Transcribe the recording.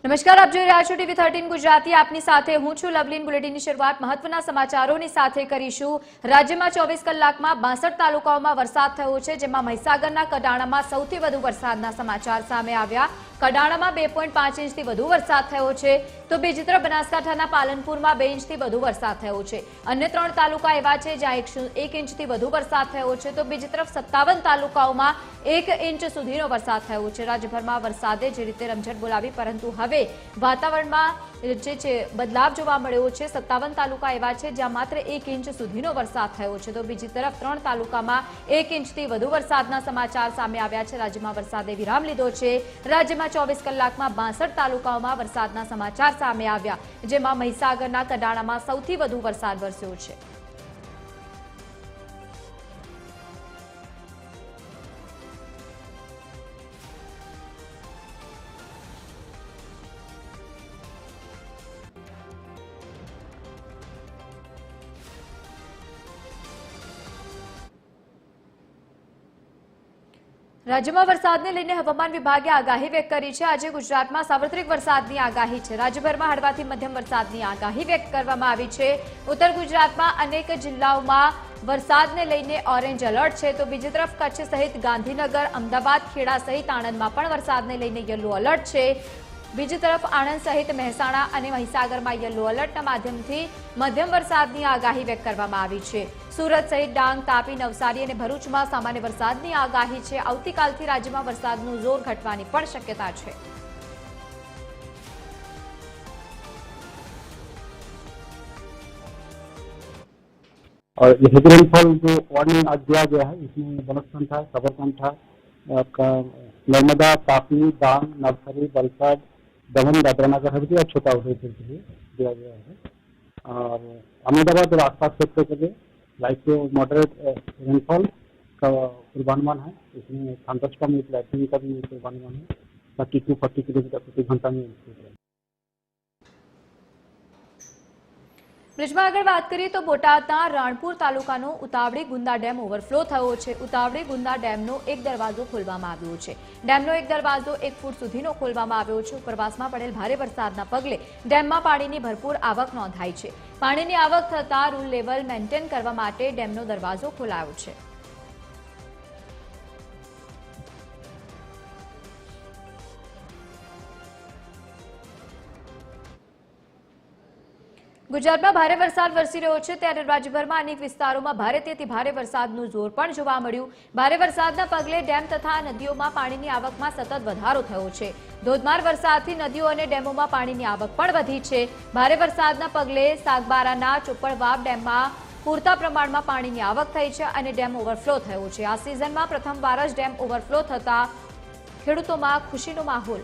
નમસ્કાર, આપ જોઈ રહ્યા છો ટીવી 13 ગુજરાતી। આપની સાથે હું છું લવલીન। બુલેટિનની શરૂઆત મહત્વના સમાચારોની સાથે કરીશું। રાજ્યમાં 24 કલાકમાં 62 તાલુકાઓમાં વરસાદ થયો છે, જેમાં મહીસાગરના કડાણામાં સૌથી વધુ વરસાદના સમાચાર સામે આવ્યા। કડાણામાં 2.5 ઇંચથી વધુ વરસાદ થયો છે, તો બીજી તરફ બનાસકાંઠાના પાલનપુરમાં 2 ઇંચથી વધુ વરસાદ થયો છે। અન્ય 3 તાલુકા એવા છે જ્યાં 1 ઇંચથી વધુ વરસાદ થયો છે, તો બીજી તરફ 57 તાલુકાઓમાં 1 ઇંચ સુધીનો વરસાદ થયો છે। રાજ્યભરમાં વરસાદે જે રીતે રમઝટ બોલાવી, પરંતુ હવે વાતાવરણમાં જે બદલાવ જોવા મળ્યો છે। 57 તાલુકા એવા છે જ્યાં માત્ર 1 ઇંચ સુધીનો વરસાદ થયો છે, તો બીજી તરફ 3 તાલુકામાં 1 ઇંચથી વધુ વરસાદના સમાચાર સામે આવ્યા છે। રાજ્યમાં વરસાદે વિરામ લીધો છે। રાજ્યમાં 24 કલાકમાં 62 તાલુકાઓમાં વરસાદના સમાચાર સામે આવ્યા, જેમાં મહીસાગરના કડાણામાં સૌથી વધુ વરસાદ વરસ્યો છે। રાજ્યમાં વરસાદને લઈને હવામાન વિભાગે આગાહી વ્યક્ત કરી છે। આજે ગુજરાતમાં સાર્વત્રિક વરસાદની આગાહી છે। રાજ્યભરમાં હળવાથી મધ્યમ વરસાદની આગાહી વ્યક્ત કરવામાં આવી છે। ઉત્તર ગુજરાતમાં અનેક જિલ્લાઓમાં વરસાદને લઈને ઓરેન્જ એલર્ટ છે, તો બીજી તરફ કચ્છ સહિત ગાંધીનગર, અમદાવાદ, ખેડા સહિત આણંદમાં પણ વરસાદને લઈને યલો એલર્ટ છે। બીજી તરફ આણંદ સહિત મહેસાણા અને મહીસાગરમાં યલો એલર્ટના માધ્યમથી મધ્યમ વરસાદની આગાહી વ્યક્ત કરવામાં આવી છે। સુરત સહિત ડાંગ, તાપી, નવસારી અને ભરૂચમાં સામાન્ય વરસાદની આગાહી છે। આવતીકાલથી રાજ્યમાં વરસાદનું જોર ઘટવાની પણ શક્યતા છે। और ये हेवी रेनफॉल जो वार्निंग आज दिया गया है, इसमें बनासकांठा, साबरकांठा, नर्मदा, तापी, डांग, नवसारी, वलसाड, दमन, दादरा नगर हवेली और छोटा उदयपुर के लिए दिया गया है। और अहमदाबाद और आसपास क्षेत्रों के लिए लाइट से मॉडरेट रेनफॉल का पूर्वानुमान है। इसमें थंडर्स का भी, लाइटनिंग का भी पूर्वानुमान है। 30 to 40 किलोमीटर प्रति घंटा में બ્રિજમાં આગળ વાત કરીએ તો બોટાદના રાણપુર તાલુકાનો ઉતાવળી ગુંદા ડેમ ઓવરફ્લો થયો છે। ઉતાવળી ગુંદા ડેમનો એક દરવાજો ખોલવામાં આવ્યો છે। ડેમનો એક દરવાજો 1 ફૂટ સુધીનો ખોલવામાં આવ્યો છે। ઉપરવાસમાં પડેલ ભારે વરસાદના પગલે ડેમમાં પાણીની ભરપૂર આવક નોંધાઈ છે। પાણીની આવક થતાં રૂલ લેવલ મેન્ટેન કરવા માટે ડેમનો દરવાજો ખોલાયો છે। ગુજરાતમાં ભારે વરસાદ વરસી રહ્યો છે, ત્યારે રાજ્યભરમાં અનેક વિસ્તારોમાં ભારેથી અતિ ભારે વરસાદનું જોર પણ જોવા મળ્યું। ભારે વરસાદના પગલે ડેમ તથા નદીઓમાં પાણીની આવકમાં સતત વધારો થયો છે। ધોધમાર વરસાદથી નદીઓ અને ડેમોમાં પાણીની આવક પણ વધી છે। ભારે વરસાદના પગલે સાગબારાના ચોપડવાવ ડેમમાં પૂરતા પ્રમાણમાં પાણીની આવક થઈ છે અને ડેમ ઓવરફ્લો થયો છે। આ સિઝનમાં પ્રથમવાર જ ડેમ ઓવરફ્લો થતા ખેડૂતોમાં ખુશીનો માહોલ।